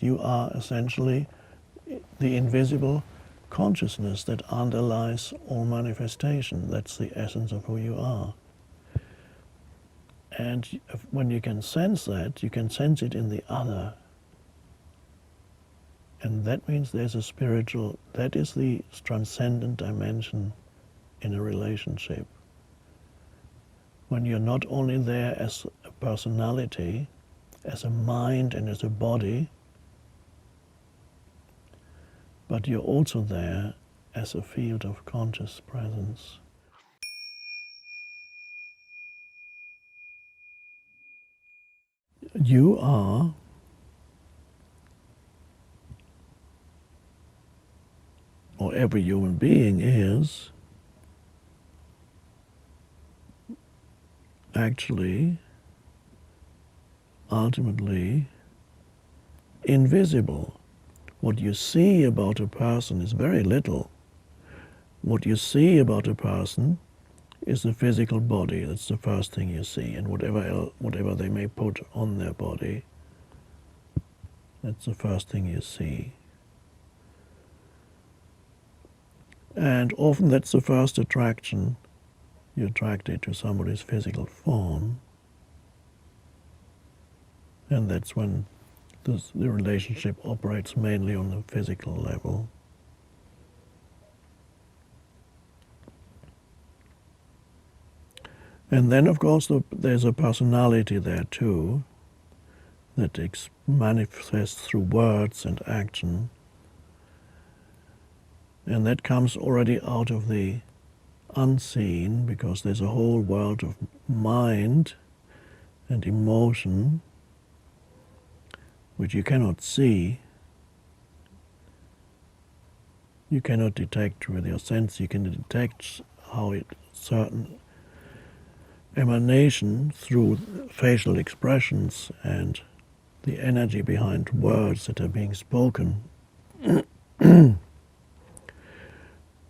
You are essentially the invisible consciousness that underlies all manifestation. That's the essence of who you are. And when you can sense that, you can sense it in the other. And that means there's a spiritual, that is the transcendent dimension in a relationship. When you're not only there as a personality, as a mind and as a body, but you're also there as a field of conscious presence. You are or every human being is actually ultimately invisible. What you see about a person is very little. What you see about a person is the physical body. That's the first thing you see, and whatever they may put on their body, that's the first thing you see. And often that's the first attraction. You're attracted to somebody's physical form, and that's when the relationship operates mainly on the physical level. And then, of course, there's a personality there too that manifests through words and action. And that comes already out of the unseen, because there's a whole world of mind and emotion which you cannot see. You cannot detect with your sense. You can detect how certain emanation through facial expressions and the energy behind words that are being spoken.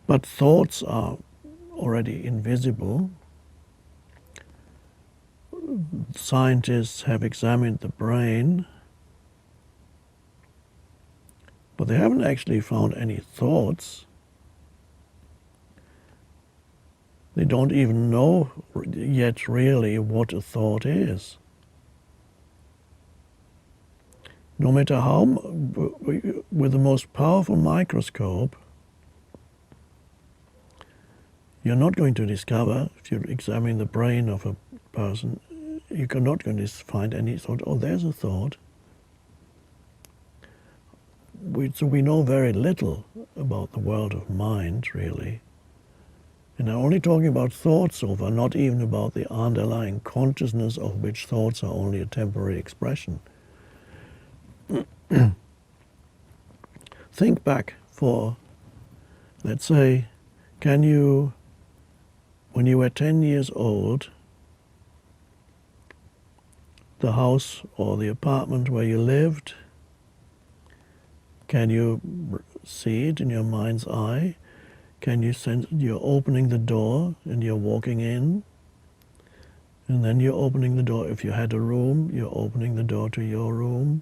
But thoughts are already invisible. Scientists have examined the brain, but they haven't actually found any thoughts. They don't even know yet really what a thought is. No matter how, with the most powerful microscope, you're not going to discover, if you examine the brain of a person, you're not going to find any thought. Oh, there's a thought. So we know very little about the world of mind, really. And I'm only talking about thoughts so far, not even about the underlying consciousness of which thoughts are only a temporary expression. Think back for, let's say, can you, when you were 10 years old, the house or the apartment where you lived, can you see it in your mind's eye? Can you sense you're opening the door and you're walking in? And then you're opening the door. If you had a room, you're opening the door to your room.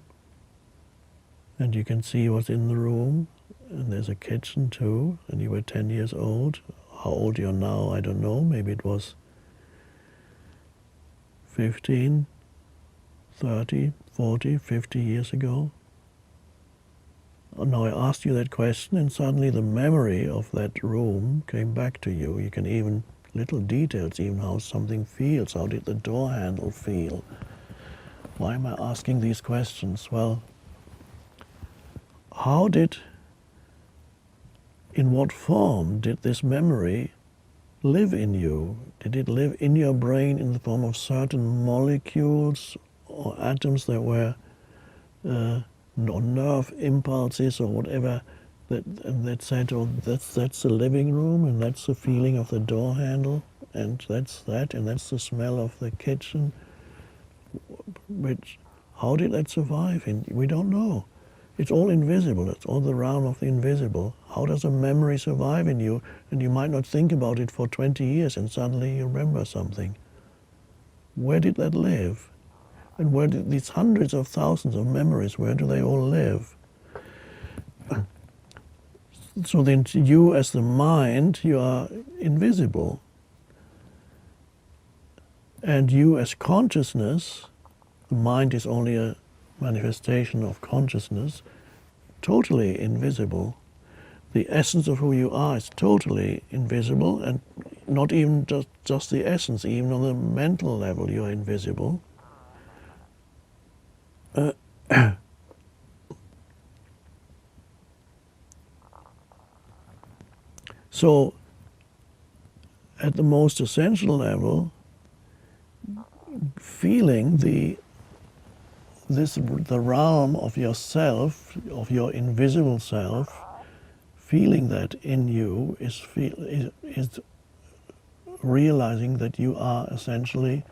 And you can see what's in the room. And there's a kitchen too. And you were 10 years old. How old you're now, I don't know. Maybe it was 15, 30, 40, 50 years ago. Now I asked you that question, and suddenly the memory of that room came back to you. You can even, little details, even how something feels. How did the door handle feel? Why am I asking these questions? Well, in what form did this memory live in you? Did it live in your brain in the form of certain molecules or atoms that were or nerve impulses or whatever that said, oh, that's the living room, and that's the feeling of the door handle, and that's the smell of the kitchen. Which, how did that survive? And we don't know. It's all invisible. It's all the realm of the invisible. How does a memory survive in you? And you might not think about it for 20 years, and suddenly you remember something. Where did that live? And where do these hundreds of thousands of memories, where do they all live? So then you as the mind, you are invisible. And you as consciousness, the mind is only a manifestation of consciousness, totally invisible. The essence of who you are is totally invisible, and not even just the essence, even on the mental level you are invisible. So, at the most essential level, feeling the realm of yourself, of your invisible self, feeling that in you is realizing that you are essentially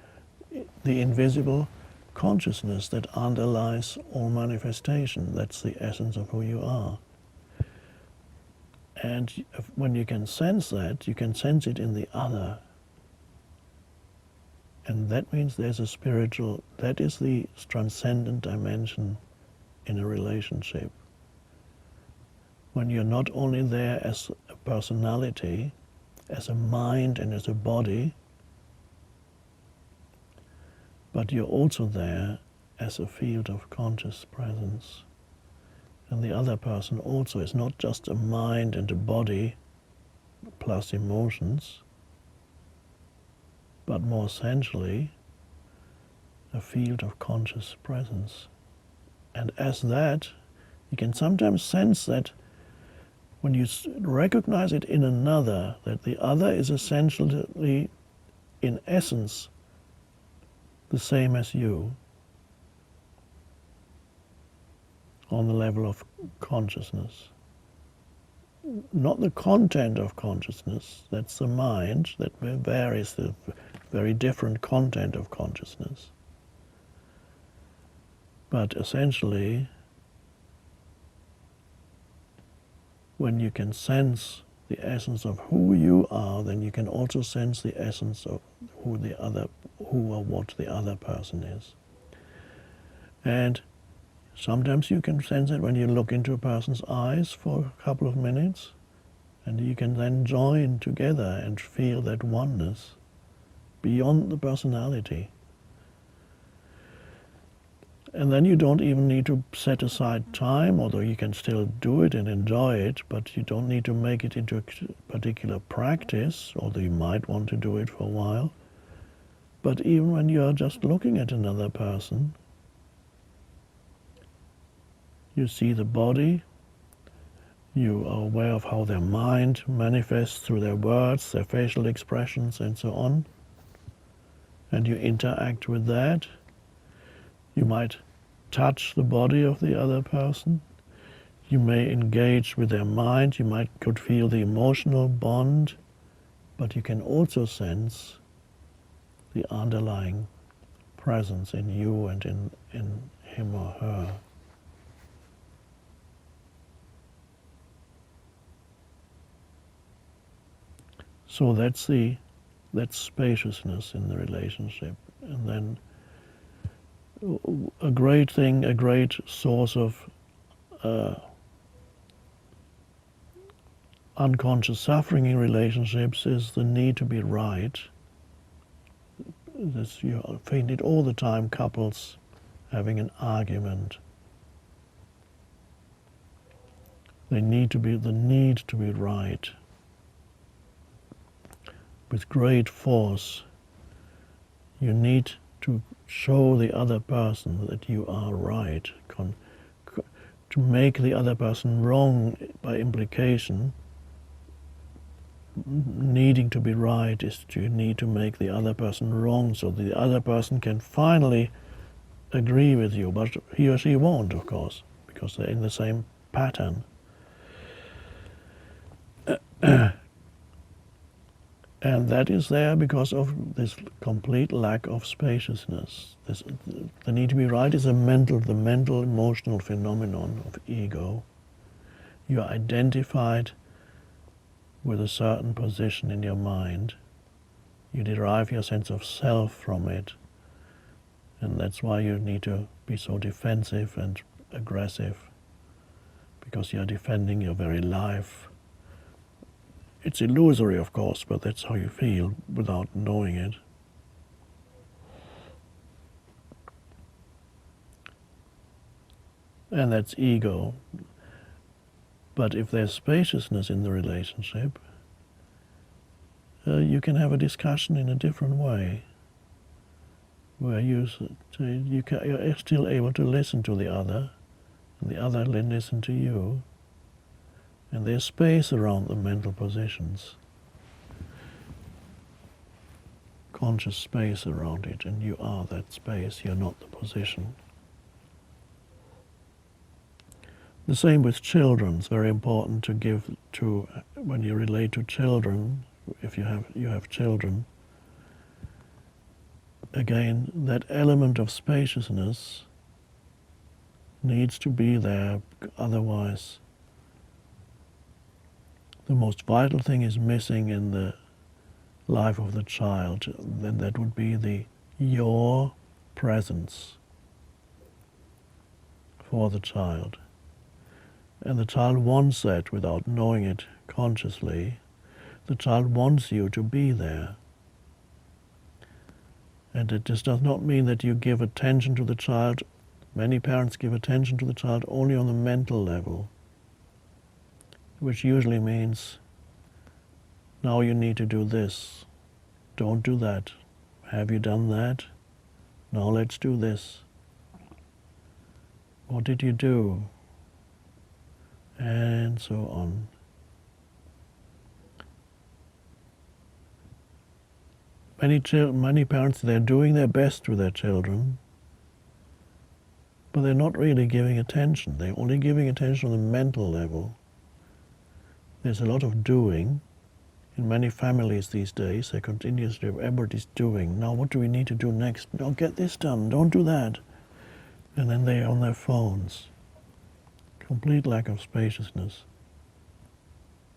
the invisible consciousness that underlies all manifestation. That's the essence of who you are. And when you can sense that, you can sense it in the other. And that means there's a spiritual, that is the transcendent dimension in a relationship. When you're not only there as a personality, as a mind and as a body, but you're also there as a field of conscious presence. And the other person also is not just a mind and a body plus emotions, but more essentially a field of conscious presence. And as that, you can sometimes sense that when you recognize it in another, that the other is essentially, in essence, the same as you, on the level of consciousness. Not the content of consciousness, that's the mind, that varies the very different content of consciousness. But essentially, when you can sense the essence of who you are, then you can also sense the essence of who or what the other person is. And sometimes you can sense it when you look into a person's eyes for a couple of minutes, and you can then join together and feel that oneness beyond the personality. And then you don't even need to set aside time, although you can still do it and enjoy it, but you don't need to make it into a particular practice, although you might want to do it for a while. But even when you're just looking at another person, you see the body, you are aware of how their mind manifests through their words, their facial expressions, and so on, and you interact with that. You might touch the body of the other person. You may engage with their mind. You could feel the emotional bond, but you can also sense the underlying presence in you and in him or her. So that's spaciousness in the relationship. And then a great source of unconscious suffering in relationships is the need to be right. You find it all the time, couples having an argument. The need to be right. With great force, you need to show the other person that you are right. To make the other person wrong by implication, needing to be right is to need to make the other person wrong so the other person can finally agree with you, but he or she won't, of course, because they're in the same pattern. And that is there because of this complete lack of spaciousness. The need to be right is the mental emotional phenomenon of ego. You are identified with a certain position in your mind. You derive your sense of self from it. And that's why you need to be so defensive and aggressive, because you are defending your very life. It's illusory, of course, but that's how you feel without knowing it. And that's ego. But if there's spaciousness in the relationship, you can have a discussion in a different way, where you're still able to listen to the other, and the other listen to you, and there's space around the mental positions, conscious space around it, and you are that space, you're not the position. The same with children. It's very important to give to, when you relate to children, if you have children, again, that element of spaciousness needs to be there, otherwise the most vital thing is missing in the life of the child. Then that would be your presence for the child. And the child wants that without knowing it consciously. The child wants you to be there. And it just does not mean that you give attention to the child. Many parents give attention to the child only on the mental level, which usually means, now you need to do this. Don't do that. Have you done that? Now let's do this. What did you do? And so on. Many parents, they're doing their best with their children, but they're not really giving attention. They're only giving attention on the mental level. There's a lot of doing. In many families these days, they continuously, everybody's doing. Now what do we need to do next? No, get this done, don't do that. And then they're on their phones. Complete lack of spaciousness.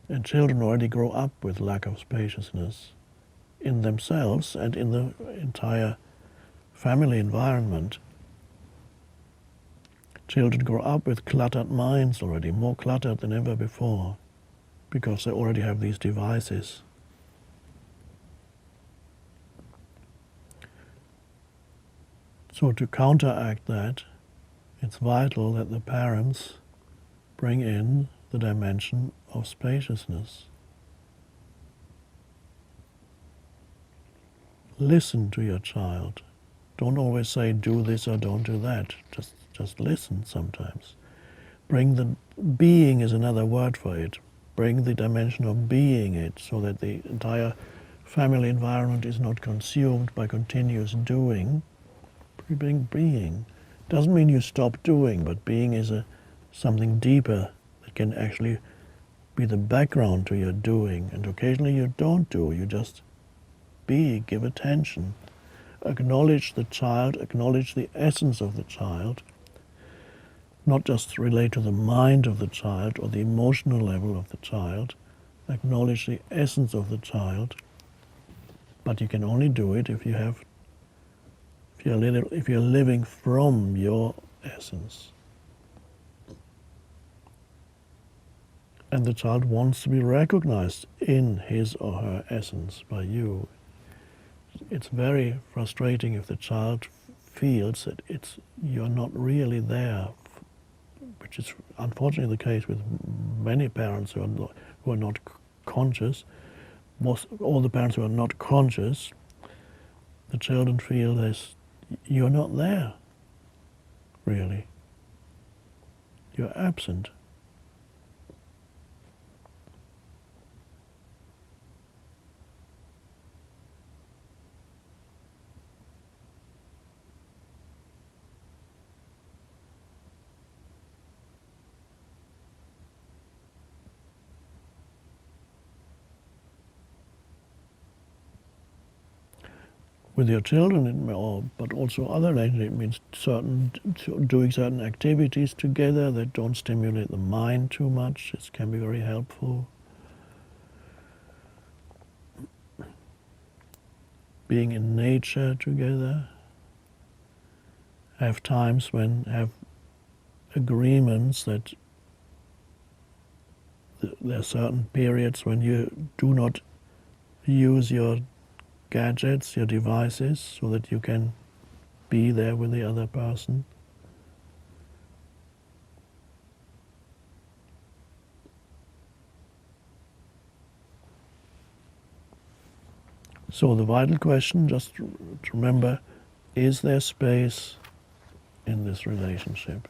And children already grow up with lack of spaciousness in themselves and in the entire family environment. Children grow up with cluttered minds already, more cluttered than ever before, because they already have these devices. So to counteract that, it's vital that the parents bring in the dimension of spaciousness. Listen to your child. Don't always say do this or don't do that. Just listen sometimes. Bring the being is another word for it. Bring the dimension of being it, so that the entire family environment is not consumed by continuous doing. Bring being. Doesn't mean you stop doing, but being is something deeper that can actually be the background to your doing. And occasionally you don't do, you just be, give attention. Acknowledge the child, acknowledge the essence of the child, not just relate to the mind of the child or the emotional level of the child. Acknowledge the essence of the child, but you can only do it if you're living from your essence. And the child wants to be recognized in his or her essence by you. It's very frustrating if the child feels that you're not really there, which is unfortunately the case with many parents who are not conscious. All the parents who are not conscious, the children feel you're not there, really. You're absent. With your children, but also other relationships, it means doing certain activities together that don't stimulate the mind too much. It can be very helpful. Being in nature together, have times when have agreements that there are certain periods when you do not use your gadgets, your devices, so that you can be there with the other person. So the vital question, just to remember, is there space in this relationship?